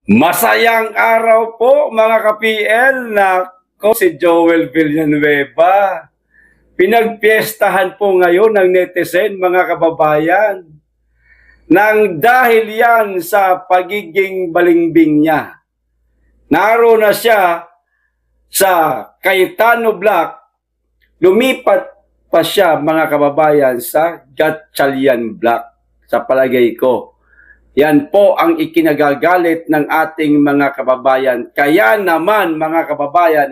Masayang araw po mga ka-PL. Nako, si Joel Villanueva. Pinagpiestahan po ngayon ng netizen mga kababayan nang dahil yan sa pagiging balimbing niya. Naroon na siya sa Cayetano Block, lumipat pa siya mga kababayan sa Gatchalian Block sa palagay ko. Yan po ang ikinagagalit ng ating mga kababayan. Kaya naman mga kababayan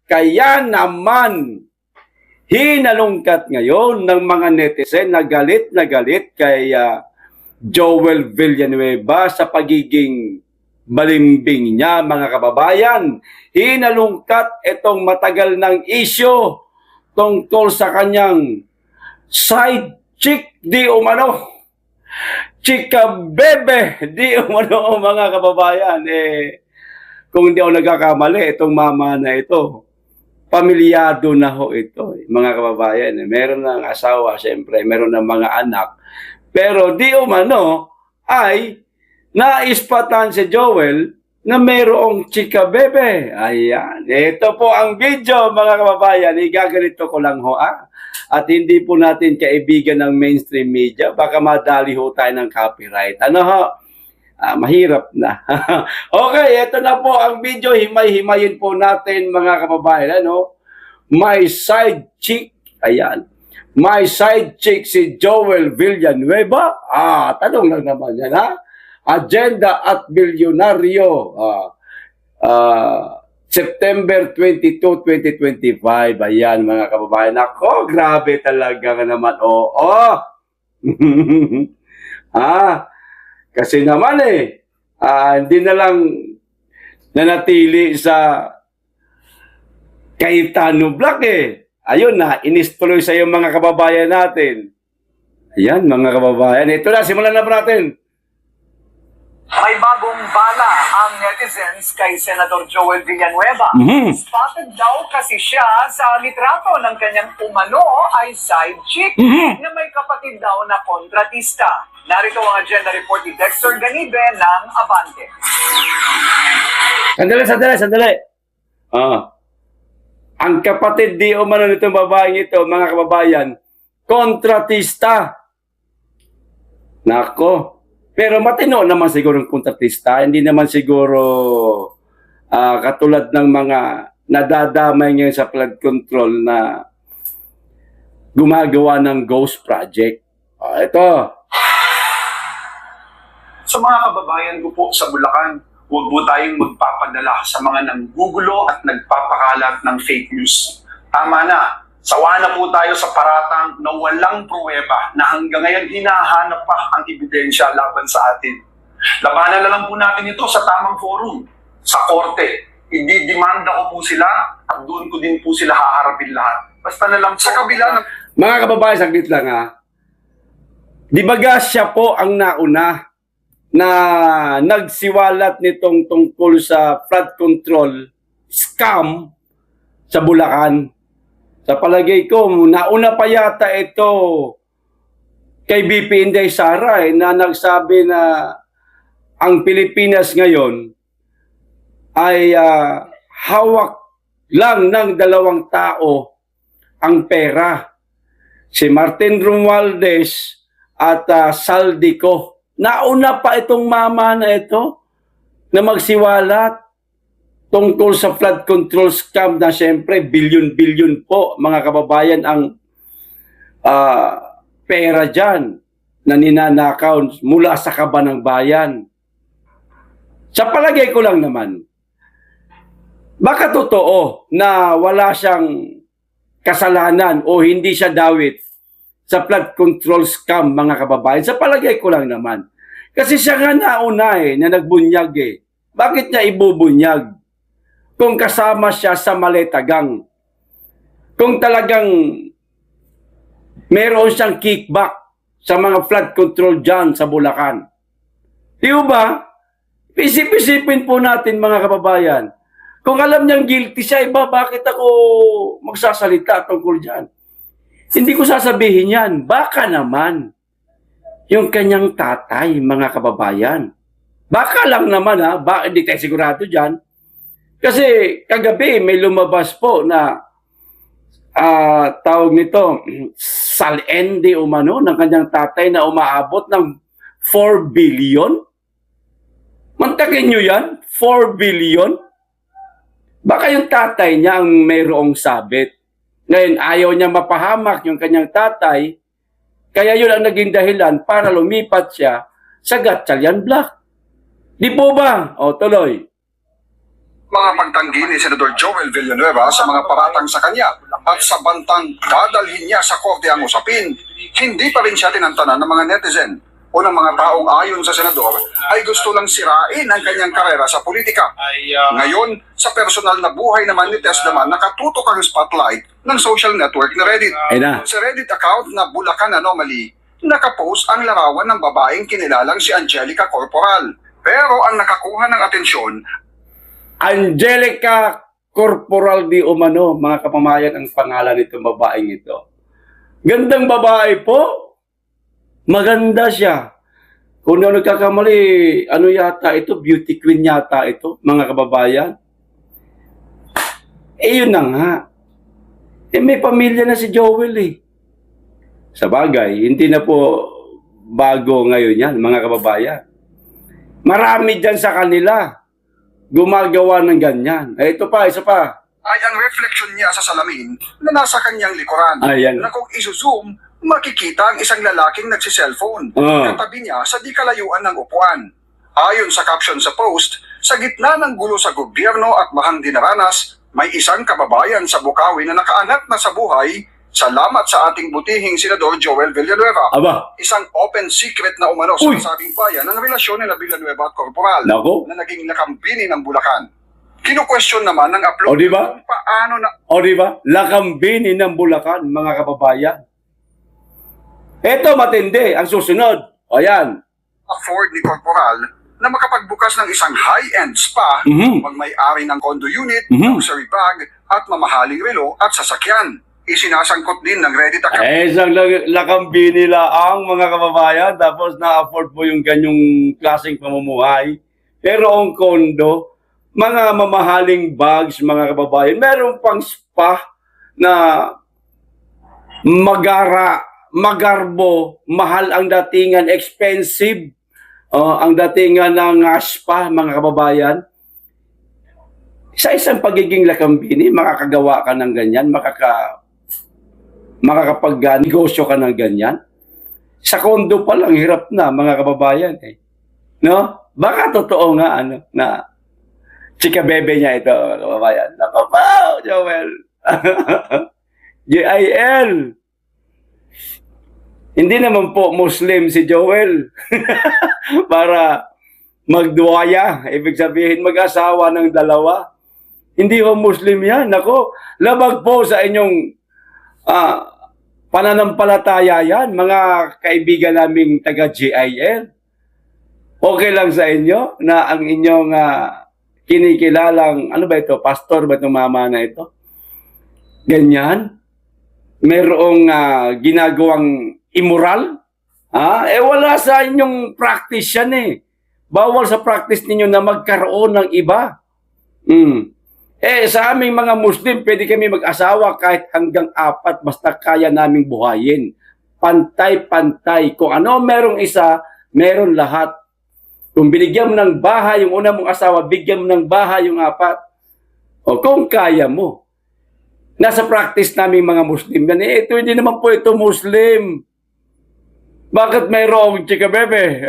kaya naman hinalungkat ngayon ng mga netizen na galit kay Joel Villanueva sa pagiging balimbing niya mga kababayan. Hinalungkat itong matagal ng isyo tungkol sa kanyang side chick di umano. Chika bebe, di umano mga kababayan. Kung hindi ako nagkakamali, itong mama na ito, pamilyado na ho ito, mga kababayan. Meron ng asawa, siyempre, meron ng mga anak. Pero di umano ay naispatan si Joel na mayroong chika bebe. Ayan. Ito po ang video, mga kababayan. Igaganito ko lang ho, At hindi po natin kaibigan ng mainstream media. Baka madali ho tayo ng copyright. Ano ho? Mahirap na. Okay, ito na po ang video. Himay-himayin po natin, mga kababayan. Ano? My side chick. Ayan. My side chick si Joel Villanueva. Tanong lang naman yan, Agenda at Bilyonaryo. September 22, 2025. Ayan, mga kababayan. Ako, grabe talaga naman. Kasi naman hindi na lang nanatili sa Cayetano Block Ayun na, inistuloy sa iyo mga kababayan natin. Ayan, mga kababayan. Ito na, simulan na po natin. May bagong bala ang netizens kay Senator Joel Villanueva. Spotted daw kasi siya sa litrato ng kanyang umano ay side chick na may kapatid daw na kontratista. Narito ang agenda report ni Dexter Ganibe ng Abante. Sandali. Ang kapatid di umano nitong babaeng ito, mga kababayan, kontratista. Nako. Pero matino naman siguro ng kontratista, hindi naman siguro katulad ng mga nadadamay ngayon sa flood control na gumagawa ng ghost project. Ito. Sa mga kababayan ko po sa Bulacan, huwag po tayong magpapadala sa mga nanggugulo at nagpapakalat ng fake news. Tama na. Sawa na po tayo sa paratang na walang pruweba na hanggang ngayon hinahanap pa ang ebidensya laban sa atin. Labanan na lang po natin ito sa tamang forum, sa korte. Ididemanda ko po sila at doon ko din po sila haharapin lahat. Basta na lang sa kabila ng... Mga kababayan, saglit lang Di ba siya po ang nauna na nagsiwalat nitong tungkol sa flood control scam sa Bulacan? Sa palagay ko, nauna pa yata ito kay BP Inday Sara na nagsabi na ang Pilipinas ngayon ay hawak lang ng dalawang tao ang pera. Si Martin Romualdez at Saldico. Nauna pa itong mama na ito na magsiwalat tungkol sa flood control scam na siyempre bilyon-bilyon po mga kababayan ang pera dyan na ninanakaw mula sa kaban ng bayan. Sa palagay ko lang naman, baka totoo na wala siyang kasalanan o hindi siya dawit sa flood control scam mga kababayan. Sa palagay ko lang naman. Kasi siya nga nauna na nagbunyag Bakit niya ibubunyag? Kung kasama siya sa maletagang, kung talagang meron siyang kickback sa mga flood control dyan sa Bulacan. Di ba? Isip-isipin po natin mga kababayan. Kung alam niyang guilty siya, bakit ako magsasalita tungkol dyan? Hindi ko sasabihin yan. Baka naman yung kanyang tatay, mga kababayan. Baka lang naman ha, hindi tayo sigurado dyan. Kasi kagabi may lumabas po na tawag nito, sal-endi umano ng kanyang tatay na umaabot ng 4 billion. Mantakin nyo yan, 4 billion. Baka yung tatay niya ang mayroong sabit. Ngayon, ayaw niya mapahamak yung kanyang tatay, kaya yun ang naging dahilan para lumipat siya sa Gatchalian Block. Di po ba? O, tuloy. Mga pagtanggi ni Senador Joel Villanueva sa mga paratang sa kanya at sa bantang dadalhin niya sa korte ang usapin, hindi pa rin siya tinantanan ng mga netizen o ng mga taong ayon sa senador ay gusto lang sirain ang kanyang karera sa politika. Ngayon, sa personal na buhay naman ni Tess naman, nakatutok ang spotlight ng social network na Reddit. Ay na. Sa Reddit account na Bulacan Anomaly, nakapost ang larawan ng babaeng kinilalang si Angelica Corporal. Pero ang nakakuha ng atensyon, Angelica Corporal di umano, mga kapamayan ang pangalan nitong babaeng ito. Gandang babae po. Maganda siya. Kung ano nagkakamali, ano yata ito, beauty queen yata ito, mga kababayan. Yun na nga. May pamilya na si Joel eh. Sa bagay, hindi na po bago ngayon yan, mga kababayan. Marami dyan sa kanila gumagawa ng ganyan. Ito pa, isa pa. ay ang reflection niya sa salamin na nasa kanyang likuran. Ayan. Na kung iso-zoom, makikita ang isang lalaking nagsiselfone. Katabi niya sa di kalayuan ng upuan. Ayon sa caption sa post, sa gitna ng gulo sa gobyerno at bahang dinaranas, may isang kababayan sa Bukawi na nakaangat na sa buhay. Salamat sa ating butihing Senador Joel Villanueva. Aba. Isang open secret na umano sa Uy. sabing bayan ng relasyon nila Villanueva at Corporal Nako. na naging lakambini ng Bulacan. Kino-question naman ng upload O, diba? kung paano na O di ba? Lakambini ng Bulacan, mga kababayan. Ito matindi, ang susunod. O yan. afford ni Corporal na makapagbukas ng isang high-end spa, magmay-ari ng condo unit, luxury bag, at mamahaling relo at sasakyan. Isinasangkot din ng Reddit account. Isang lakambini ang mga kababayan, tapos na-afford po yung ganyong klaseng pamumuhay. Pero ang kondo, mga mamahaling bags, mga kababayan, meron pang spa na magarbo, mahal ang datingan, expensive ang datingan ng spa, mga kababayan. Sa isang pagiging lakambini, makakagawa ka ng ganyan, makakapag-negosyo ka ng ganyan. Sa kondo pa lang, hirap na, mga kababayan. Eh. No? Baka totoo nga, na chika bebe niya ito, mga kababayan. Nako po, Joel. JIL. Hindi naman po Muslim si Joel. Para magduwaya. Ibig sabihin, mag-asawa ng dalawa. Hindi ho Muslim yan. Nako, labag po sa inyong pananampalataya yan, mga kaibigan naming taga-GIL. Okay lang sa inyo na ang inyong kinikilalang, ano ba ito, pastor ba itong mama na ito? Ganyan. Merong ginagawang immoral. Wala sa inyong practice yan eh. Bawal sa practice ninyo na magkaroon ng iba. Sa aming mga Muslim, pwede kami mag-asawa kahit hanggang 4, basta kaya naming buhayin. Pantay-pantay. Kung ano merong isa, meron lahat. Kung binigyan mo ng bahay yung una mong asawa, bigyan mo ng bahay yung 4. O kung kaya mo. Nasa practice naming mga Muslim yan. Ito hindi naman po ito Muslim. Bakit mayroong chika bebe?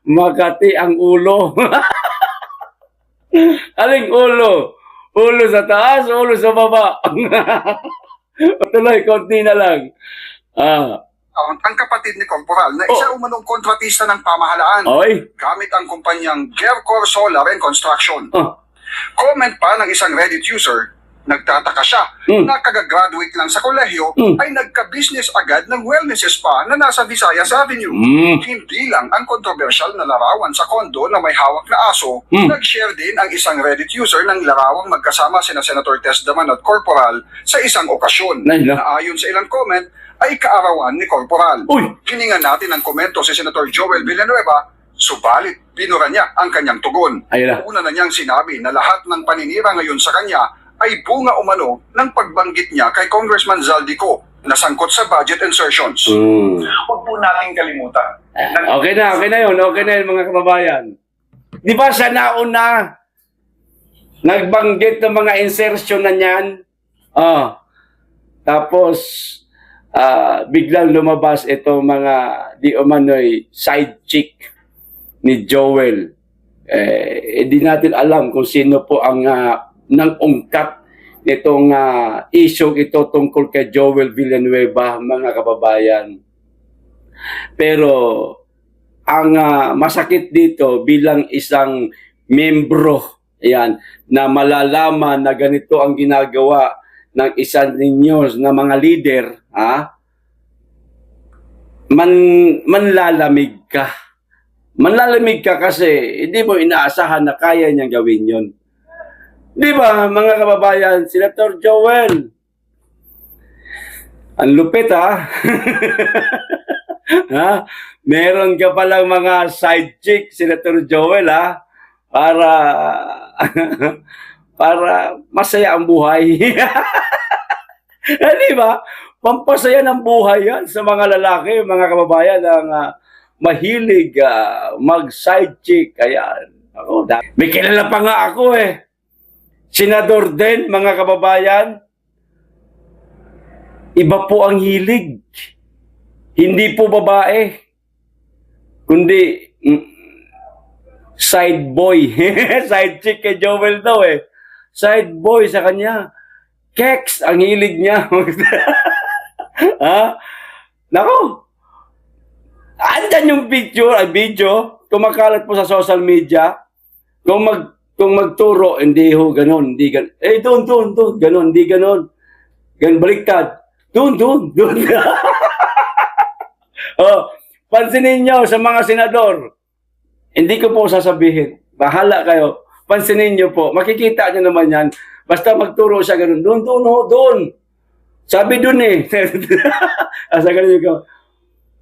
Makati ang ulo. Aling ulo? Ulo sa taas, ulo sa baba. Tuloy, konti na lang. Ang kapatid ni Corporal na isa umanong kontratista ng pamahalaan gamit ang kumpanyang Gercor Solar and Construction. Comment pa ng isang Reddit user, nagtataka siya na kagagraduate lang sa kolehiyo ay nagka-business agad ng wellness spa na nasa Visayas Avenue. Hindi lang ang kontrobersyal na larawan sa kondo na may hawak na aso, nag-share din ang isang Reddit user ng larawang magkasama sina Senator Tess Daman at Corporal sa isang okasyon. Na ayon sa ilang comment, ay kaarawan ni Corporal. Uy! Hiningan natin ang komento si Senator Joel Villanueva, subalit binura niya ang kanyang tugon. Ayun na. Una na niyang sinabi na lahat ng paninira ngayon sa kanya ay bunga umano ng pagbanggit niya kay Congressman Zaldico na sangkot sa budget insertions. Huwag po nating kalimutan. Okay na yun. Okay na yun, mga kababayan. Di ba sa nauna, nagbanggit ng mga insertion na niyan? Tapos, biglang lumabas itong mga di umano'y side chick ni Joel. Di natin alam kung sino po ang nang-ungkat nitong issue ito tungkol kay Joel Villanueva, mga kababayan. Pero ang masakit dito bilang isang membro, ayan, na malalaman na ganito ang ginagawa ng isa ninyo na mga leader, manlalamig ka. Manlalamig ka kasi hindi mo inaasahan na kaya niyang gawin yun. Di ba, mga kababayan, Senator Joel? Ang lupit, ha? Ha? Meron ka palang mga side chick, Senator Joel, ha? Para masaya ang buhay. Di ba? Pampasaya ng buhay yan sa mga lalaki, mga kababayan, ang mahilig mag-side chick. Ayan. May kilala pa nga ako eh. Senador din, mga kababayan. Iba po ang hilig. Hindi po babae. Kundi side boy. Side chick kay Joel daw eh. Side boy sa kanya. Keks ang hilig niya. Nako. Andyan yung video, kumakalat po sa social media. Kung magturo, hindi ho, ganon, hindi ganon. Doon, ganon, hindi ganon. Baliktad. Doon. Pansinin nyo sa mga senador. Hindi ko po sasabihin. Bahala kayo. Pansinin nyo po. Makikita nyo naman yan. Basta magturo siya ganon. Doon. Sabi doon eh. Asa ganon ko.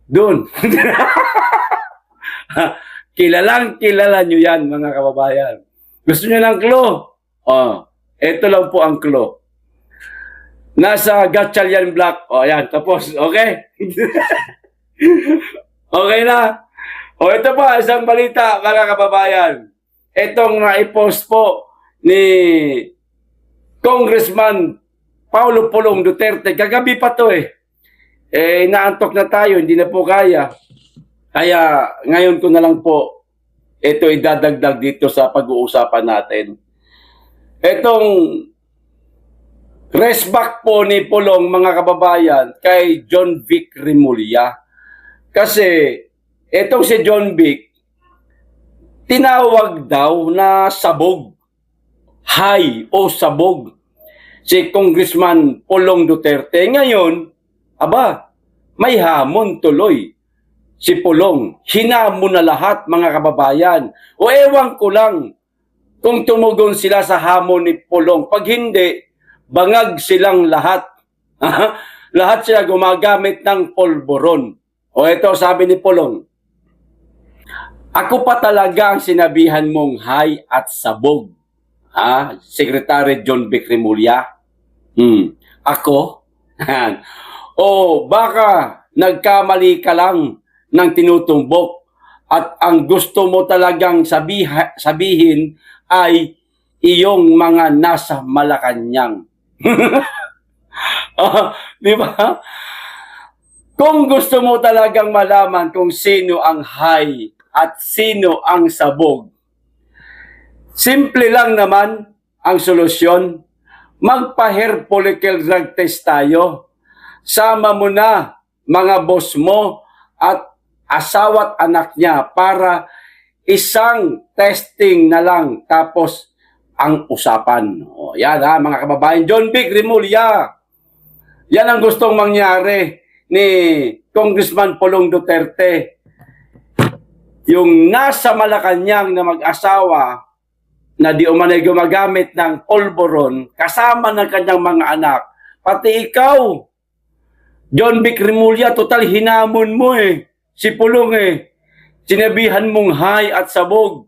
Doon. Kilala nyo yan, mga kababayan. Gusto nyo ng clue? Ito lang po ang clue. Nasa Gatchalian Black. Yan. Tapos, okay? Okay na. Ito pa, isang balita, mga kababayan. Itong naipost po ni Congressman Paulo Pulong Duterte. Kagabi pa to eh. Naantok na tayo, hindi na po kaya. Kaya ngayon ko na lang po ito idadagdag dito sa pag-uusapan natin. Itong resback po ni Pulong, mga kababayan, kay John Vic Remulla. Kasi itong si John Vic, tinawag daw na sabog. Hay o sabog. Si Congressman Pulong Duterte. Ngayon, may hamon tuloy. Si Pulong, hinamon na lahat, mga kababayan. O ewan ko lang kung tumugon sila sa hamon ni Pulong. Pag hindi, bangag silang lahat. Lahat sila gumagamit ng polboron. O ito, sabi ni Pulong, ako pa talaga ang sinabihan mong hay at sabog. Secretary John Vic Remulla. Ako? O baka nagkamali ka lang ng tinutumbok at ang gusto mo talagang sabihin ay iyong mga nasa Malacanang. Di ba? Kung gusto mo talagang malaman kung sino ang hay at sino ang sabog, simple lang naman ang solusyon. Magpa-hair follicle drug test tayo. Sama mo na mga boss mo at asawa't anak niya para isang testing na lang tapos ang usapan. Yan mga kababayan. John Vic Remulla. Yan ang gustong mangyari ni Congressman Pulong Duterte. Yung nasa Malacanang na mag-asawa na di umanay gumagamit ng polboron kasama ng kanyang mga anak. Pati ikaw, John Vic Remulla, total hinamon mo eh. Si Pulong eh. Sinabihan mong hay at sabog.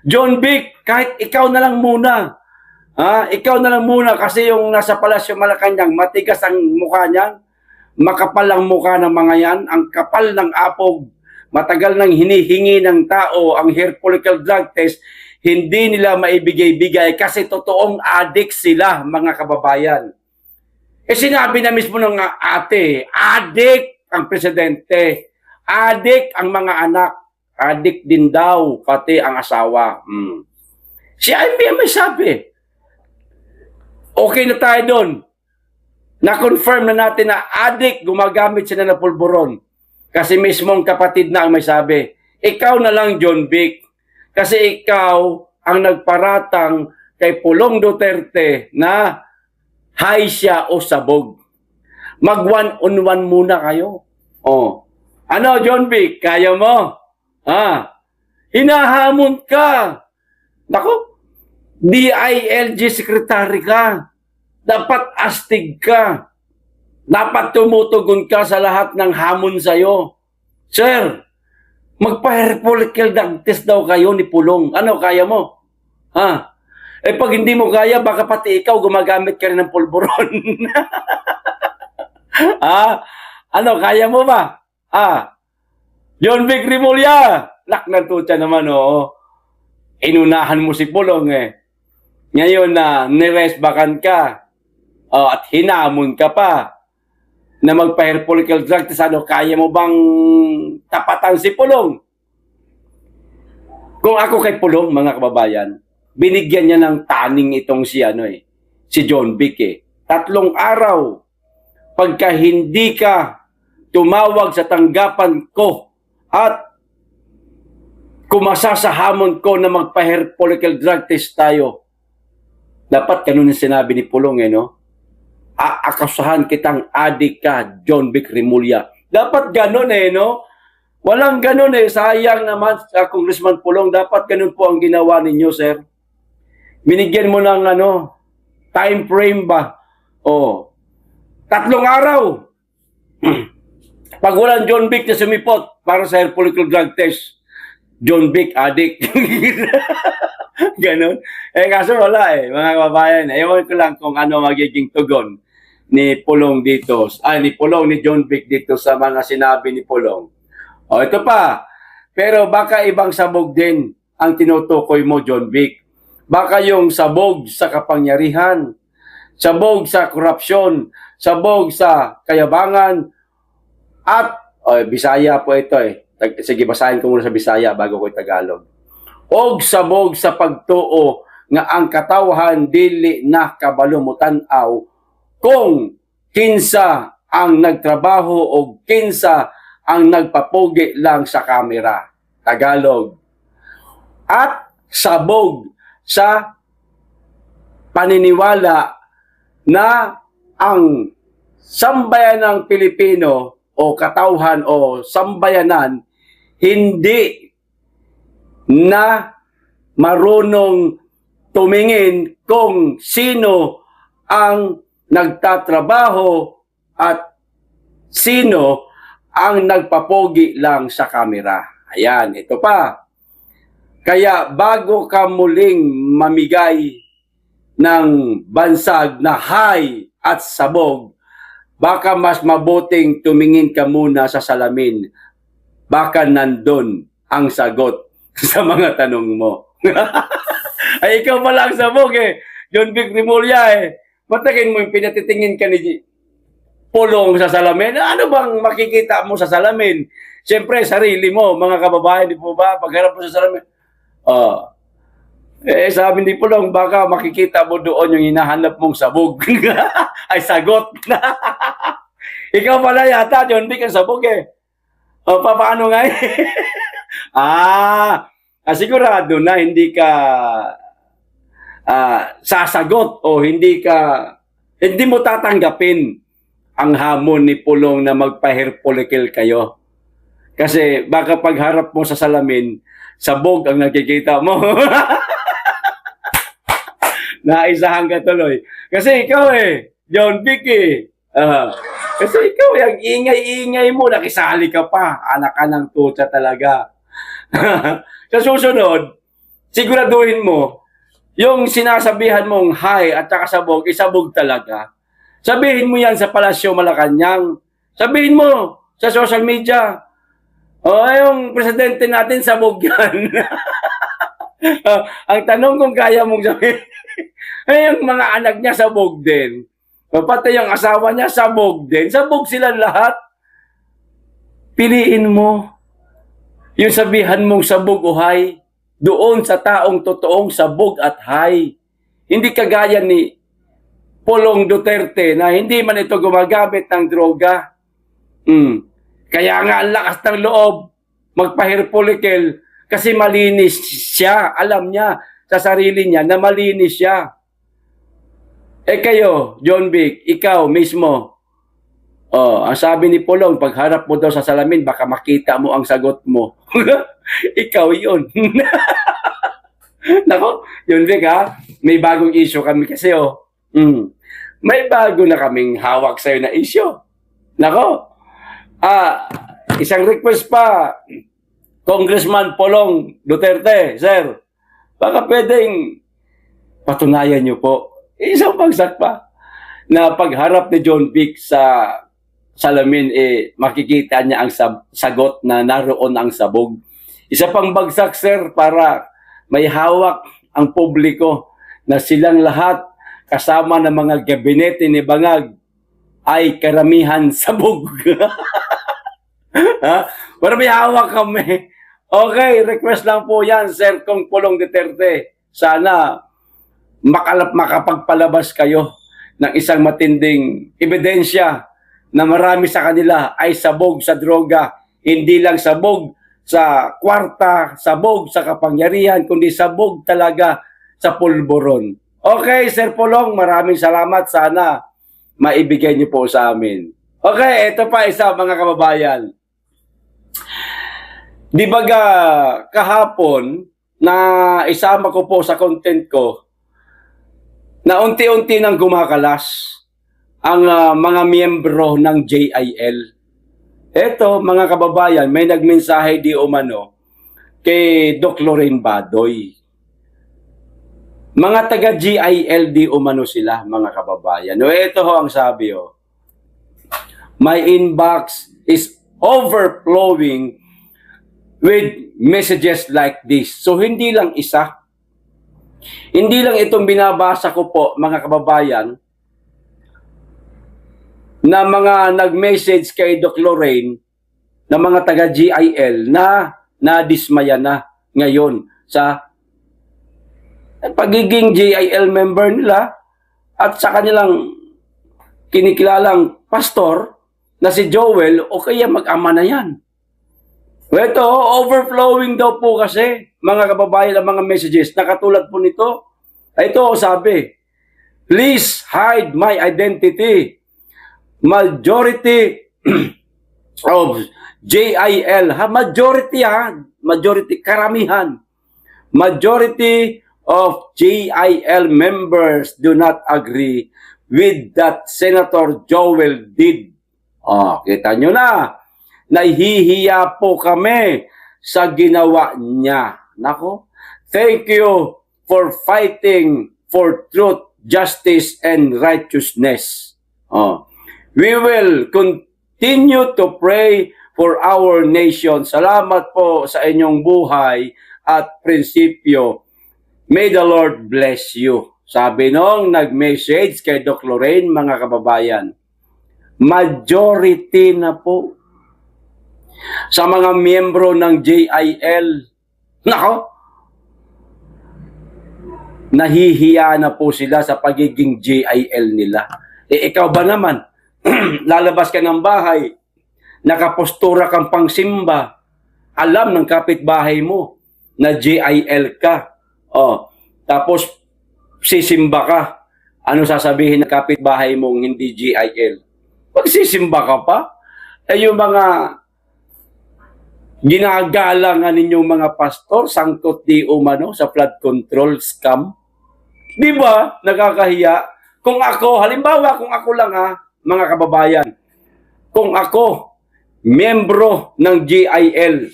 John Vic, kahit ikaw na lang muna. Ikaw na lang muna kasi yung nasa Palasyo Malacanang, matigas ang mukha niyan. Makapal ang mukha ng mga yan. Ang kapal ng apog. Matagal nang hinihingi ng tao ang hair follicle drug test. Hindi nila maibigay-bigay kasi totoong addict sila, mga kababayan. Sinabi na mismo ng ate, addict ang presidente. Addict ang mga anak. Addict din daw, pati ang asawa. Si IBM may sabi. Okay na tayo doon. Na-confirm na natin na addict, gumagamit sila ng pulburon. Kasi mismong kapatid na ang may sabi. Ikaw na lang, John Vic. Kasi ikaw ang nagparatang kay Pulong Duterte na hay siya o sabog. Mag one-on-one muna kayo. Ano, John Vic? Kaya mo? Hinahamon ka. Nako, DILG secretary ka. Dapat astig ka. Dapat tumutugon ka sa lahat ng hamon sa'yo. Sir, magpa-hair follicle test daw kayo ni Pulong. Ano, kaya mo? Pag hindi mo kaya, baka pati ikaw gumagamit ka rin ng pulburon. Ano, kaya mo ba? John Vic Remulla, laknan to siya naman, Inunahan mo si Pulong Ngayon na niresbakan ka, at hinamon ka pa na magpa-hair follicle drug test, kaya mo bang tapatan si Pulong? Kung ako kay Pulong, mga kababayan, binigyan niya ng taning itong si John Vic 3 araw. Pagka hindi ka tumawag sa tanggapan ko at kumasa sa hamon ko na magpa-hair follicle drug test tayo, dapat ganun yung sinabi ni Pulong Aakasahan kitang adik ka, John Vic Remulla. Dapat ganun Walang ganun sayang naman sa Congressman Pulong. Dapat ganun po ang ginawa ninyo, sir. Binigyan mo ng time frame ba? 3 araw. Pag walang John Vic na sumipot para sa hair follicle drug test, John Vic addict. Ganon. Kaso wala mga kababayan. Ewan ko lang kung ano magiging tugon ni Pulong dito. Ni John Vic dito sa mga sinabi ni Pulong. Ito pa. Pero baka ibang sabog din ang tinutukoy mo, John Vic. Baka yung sabog sa kapangyarihan, sabog sa korupsyon, sabog sa kayabangan, at Bisaya po ito Sige, basahin ko muna sa Bisaya bago ko Tagalog. Og sabog sa pagtuo nga ang katawhan dili na kabalo mo tan-aw kung kinsa ang nagtrabaho o kinsa ang nagpapugi lang sa kamera. Tagalog. At sabog sa paniniwala na ang sambayan ng Pilipino o katauhan o sambayanan hindi na marunong tumingin kung sino ang nagtatrabaho at sino ang nagpapogi lang sa kamera. Ayan, ito pa. Kaya bago ka muling mamigay ng bansag na hay at sabog, baka mas mabuting tumingin ka muna sa salamin. Baka nandun ang sagot sa mga tanong mo. Ay, ikaw pala ang sabog John Vic Remulla Matakin mo yung pinatitingin ka ni Pulong sa salamin. Ano bang makikita mo sa salamin? Siyempre, sarili mo, mga kababayan, di po ba? Pagharap mo sa salamin. Sabi ni Pulong, baka makikita mo doon yung hinahanap mong sabog. Ay, sagot. Ikaw pala yata, John Vic, ang sabog paano nga sigurado na hindi ka sasagot o hindi mo tatanggapin ang hamon ni Pulong na magpa-hair follicle kayo. Kasi baka pagharap mo sa salamin, sabog ang nakikita mo. Naisahan ka tuloy. Kasi ikaw John Vic Kasi ikaw, yung ingay-ingay mo, nakisali ka pa. Anak ka ng tutsa talaga. Sa susunod, siguraduhin mo, yung sinasabihan mong hi at saka sabog, isabog talaga. Sabihin mo yan sa Palasyo Malacanang. Sabihin mo sa social media. O, yung presidente natin, sabog yan. Ang tanong kung kaya mong sabihin, ay, yung mga anak niya sabog din. Pati yung asawa niya sabog din. Sabog sila lahat. Piliin mo yung sabihan mong sabog o hay doon sa taong totoong sabog at hay. Hindi kagaya ni Pulong Duterte na hindi man ito gumagamit ng droga. Kaya nga ang lakas ng loob magpahirpulikel kasi malinis siya. Alam niya sa sarili niya na malinis siya. Eh kayo, John Vic, ikaw mismo, ang sabi ni Pulong, pagharap mo daw sa salamin, baka makita mo ang sagot mo. Ikaw yun. Nako, John Vic ha, may bagong issue kami kasi may bago na kaming hawak sa'yo na issue. Nako, isang request pa, Congressman Pulong Duterte, sir, baka pwedeng patunayan niyo po, isang bagsak pa, na pagharap ni John Vic sa salamin, makikita niya ang sagot na naroon ang sabog. Isa pang bagsak, sir, para may hawak ang publiko na silang lahat kasama ng mga gabinete ni Bangag ay karamihan sabog. Para may hawak kami. Okay, request lang po yan, Sir Kong Pulong Duterte. Sana makapagpalabas kayo ng isang matinding ebidensya na marami sa kanila ay sabog sa droga. Hindi lang sabog sa kwarta, sabog sa kapangyarihan, kundi sabog talaga sa pulburon. Okay, Sir Pulong, maraming salamat. Sana maibigay niyo po sa amin. Okay, ito pa isa, mga kababayan. Di ba kahapon na isama ko po sa content ko na unti-unti nang gumakalas ang mga miyembro ng JIL. Ito, mga kababayan, may nagmensahe di umano kay Doc Lorraine Badoy. Mga taga-GIL di umano sila, mga kababayan. O ito ho ang sabi ho. My inbox is overflowing with messages like this. So hindi lang isa. Hindi lang itong binabasa ko po, mga kababayan, na mga nag-message kay Doc Lorraine na mga taga-GIL na nadismaya na ngayon sa pagiging GIL member nila at sa kanilang kinikilalang pastor na si Joel o kaya mag-ama na yan. Ito, overflowing daw po kasi, mga kababayan, ang mga messages na katulad po nito. Ito, sabi, please hide my identity. Majority of JIL, majority, karamihan. Majority of JIL members do not agree with that Senator Joel did. Kita nyo na. Nahihiya po kami sa ginawa niya. Nako, thank you for fighting for truth, justice, and righteousness. We will continue to pray for our nation. Salamat po sa inyong buhay at prinsipyo. May the Lord bless you. Sabi nung nag-message kay Doc Lorraine, mga kababayan. Majority na po sa mga miyembro ng JIL. Nako, nahihiya na po sila sa pagiging JIL nila. Ikaw ba naman, lalabas ka ng bahay, nakapostura kang pangsimba, alam ng kapitbahay mo na JIL ka. Tapos sisimba ka. Ano sasabihin ng kapitbahay mong hindi JIL? Magsisimba ka pa? Yung mga ginagalangan ninyong mga pastor, sangkot di umano sa flood control scam. Di ba? Nakakahiya. Kung ako, halimbawa, kung ako lang mga kababayan, kung ako, miyembro ng GIL.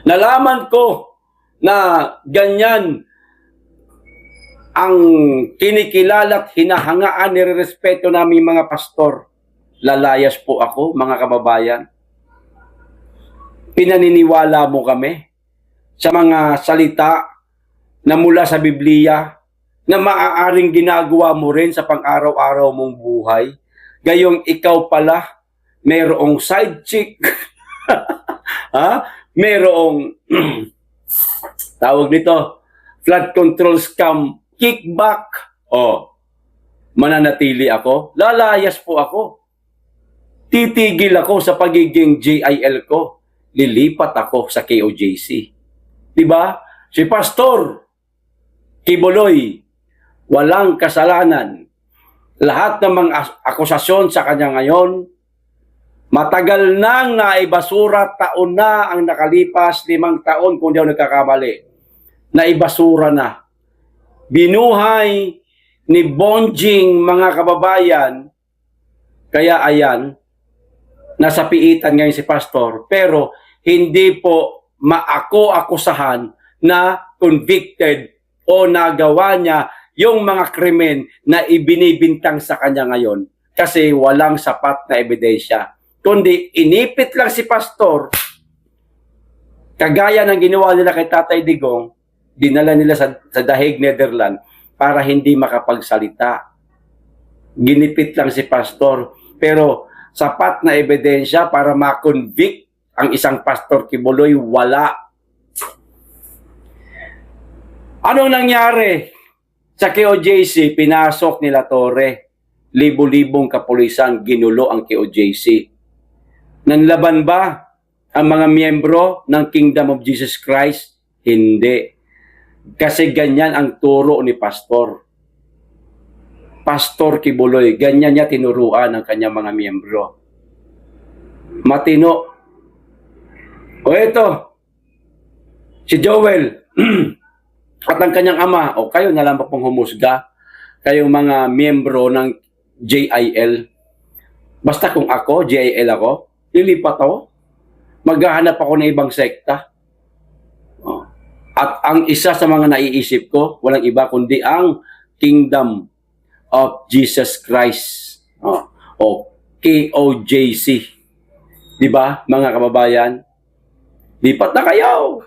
Nalaman ko na ganyan ang kinikilala at hinahangaan, nirerespeto namin mga pastor. Lalayas po ako, mga kababayan. Pinaniniwala mo kami sa mga salita na mula sa Biblia na maaaring ginagawa mo rin sa pang-araw-araw mong buhay. Gayong ikaw pala, mayroong side chick, ha? Mayroong tawag nito, flood control scam, kickback. Mananatili ako? Lalayas po ako. Titigil ako sa pagiging JIL ko. Lilipat ako sa KOJC. Diba? Si Pastor Kibuloy, walang kasalanan. Lahat ng mga akusasyon sa kanya ngayon, matagal nang naibasura, taon na ang nakalipas, 5 taon kung di ako nagkakamali. Naibasura na. Binuhay ni Bonjing, mga kababayan. Kaya ayan, nasa piitan ngayon si Pastor, pero hindi po akusahan na convicted o nagawa niya yung mga krimen na ibinibintang sa kanya ngayon kasi walang sapat na ebidensya. Kundi inipit lang si Pastor, kagaya ng ginawa nila kay Tatay Digong, dinala nila sa The Hague, Netherlands, para hindi makapagsalita. Ginipit lang si Pastor, pero sapat na ebidensya para ma-convict ang isang Pastor Kibuloy, wala. Anong nangyari? Sa KOJC, pinasok nila Torre. Libo-libong kapulisan, ginulo ang KOJC. Nanlaban ba ang mga miyembro ng Kingdom of Jesus Christ? Hindi. Kasi ganyan ang turo ni Pastor. Pastor Kibuloy, ganyan niya tinuruan ng kanyang mga miyembro. Matino. O ito, si Joel at ang kanyang ama, o kayo na lang pa pong humusga, kayong mga miyembro ng JIL. Basta kung ako, JIL ako, lilipat ako. Maghahanap ako ng ibang sekta. At ang isa sa mga naiisip ko, walang iba kundi ang Kingdom of Jesus Christ. O KOJC. Diba, mga kababayan? Lipat na kayo!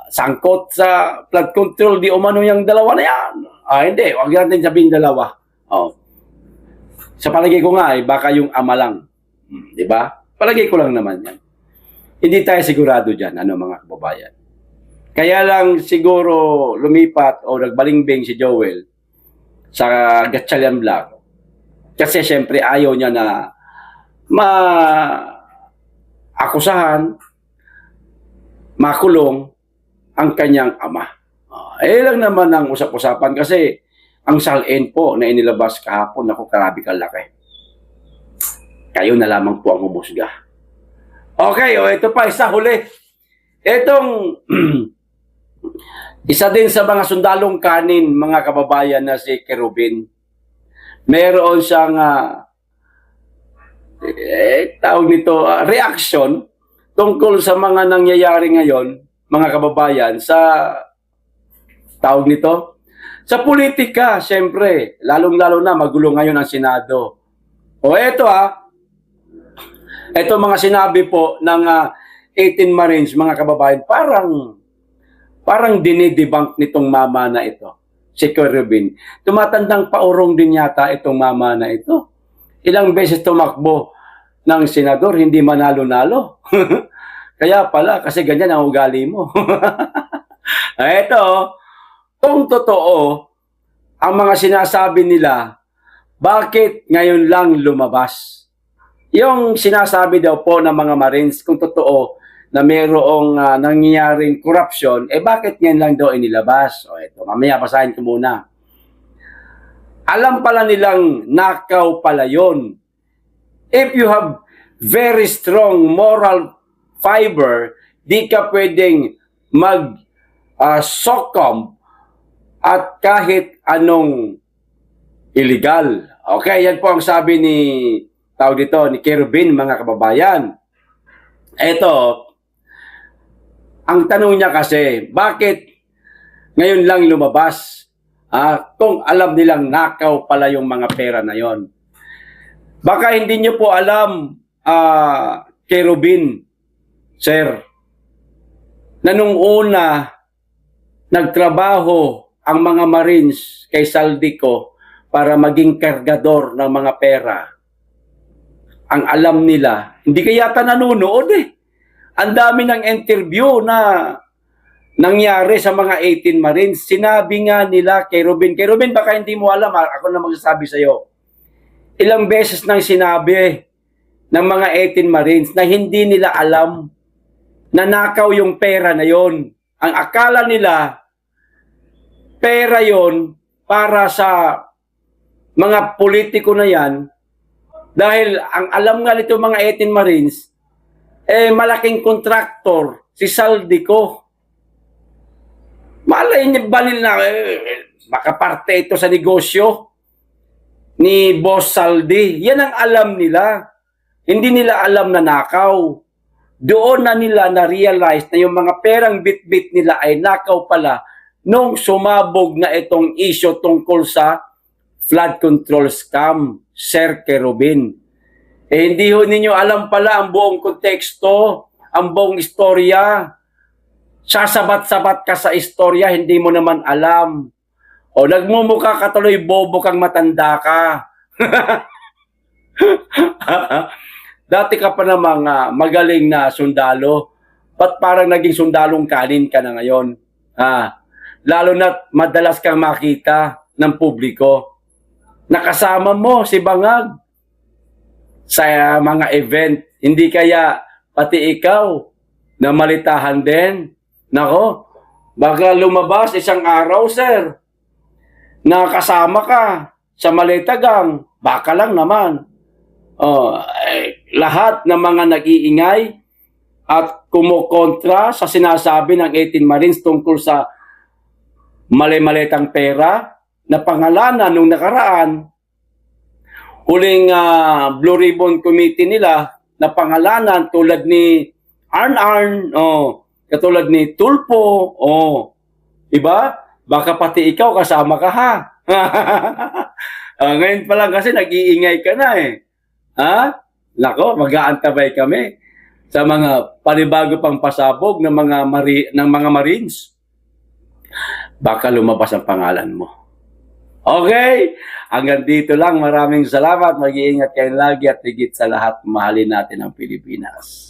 Sangkot sa flood control, di umano yung dalawa na yan. Hindi, huwag natin sabihin dalawa. Sa palagay ko nga, baka yung ama lang. Diba? Palagay ko lang naman yan. Hindi tayo sigurado dyan, mga kababayan. Kaya lang siguro lumipat o nagbalingbing si Joel sa Gatchalian Vlog. Kasi syempre ayaw niya na akusahan, makulong ang kanyang ama. Lang naman ang usap-usapan kasi ang salin po na inilabas kahapon, naku, grabe kalaki. Kayo na lamang po ang humusga. Okay, ito pa, isa huli. Itong isa din sa mga sundalong kanin, mga kababayan, na si Kerubin. Meron siyang tawag nito, reaction tungkol sa mga nangyayari ngayon, mga kababayan, sa tawag nito, sa politika, siyempre, lalong-lalo na magulo ngayon ang Senado. Ito mga sinabi po ng 18 Marines, mga kababayan, parang dinidebunk nitong mama na ito, si Kerubin. Tumatandang paurong din yata itong mama na ito. Ilang beses tumakbo ng senador, hindi manalo-nalo. Kaya pala, kasi ganyan ang ugali mo. Ito, kung totoo, ang mga sinasabi nila, bakit ngayon lang lumabas? Yung sinasabi daw po ng mga Marines, kung totoo na mayroong nangyayaring corruption, bakit ngayon lang daw inilabas? Ito, mamaya basahin ko muna. Alam pala nilang nakaw pala yun. If you have very strong moral fiber, di ka pwedeng succumb at kahit anong illegal. Okay, yan po ang sabi ni ni Kerubin, mga kababayan. Ito, ang tanong niya kasi, bakit ngayon lang lumabas? Kung alam nilang nakaw pala yung mga pera na yon. Baka hindi niyo po alam, Kerubin, sir, na nung una, nagtrabaho ang mga Marines kay Saldico para maging kargador ng mga pera. Ang alam nila, hindi kaya yata nanonood eh. Ang dami ng interview na nangyari sa mga 18 Marines. Sinabi nga nila kay Robin, baka hindi mo alam, ako na magsasabi sa'yo. Ilang beses nang sinabi ng mga 18 Marines na hindi nila alam na nakaw yung pera na yon. Ang akala nila, pera yon para sa mga politiko na yan, dahil ang alam nga nito mga 18 Marines, malaking kontraktor, si Saldico. Malay niya balil na, makaparte ito sa negosyo ni Boss Saldi. Yan ang alam nila. Hindi nila alam na nakaw. Doon na nila na-realize na yung mga perang bit-bit nila ay nakaw pala nung sumabog na itong issue tungkol sa flood control scam, Sir Kerubin. Hindi ho ninyo alam pala ang buong konteksto, ang buong istorya. Sasabat-sabat ka sa istorya, hindi mo naman alam. O nagmumukha ka tuloy, bobo kang matanda ka. Dati ka pa namang magaling na sundalo. Ba't parang naging sundalong kanin ka na ngayon? Lalo na madalas kang makita ng publiko. Nakasama mo si Bangag sa mga event. Hindi kaya pati ikaw na malitahan din? Nako, baka lumabas isang araw, sir, na kasama ka sa Malitagang. Baka lang naman. Lahat ng mga nag-iingay at kumukontra sa sinasabi ng 18 Marines tungkol sa mali-malitang pera na pangalanan nung nakaraan, huling Blue Ribbon Committee nila na pangalanan tulad ni Arn, katulad ni Tulpo, diba? Baka pati ikaw kasama ka ha. Ngayon pa lang kasi nag-iingay ka na eh. Nako, mag-aantabay kami sa mga panibago pang pasabog ng mga Marines. Baka lumabas ang pangalan mo. Okay? Hanggang dito lang. Maraming salamat. Mag-iingat kayo lagi at higit sa lahat, mahalin natin ang Pilipinas.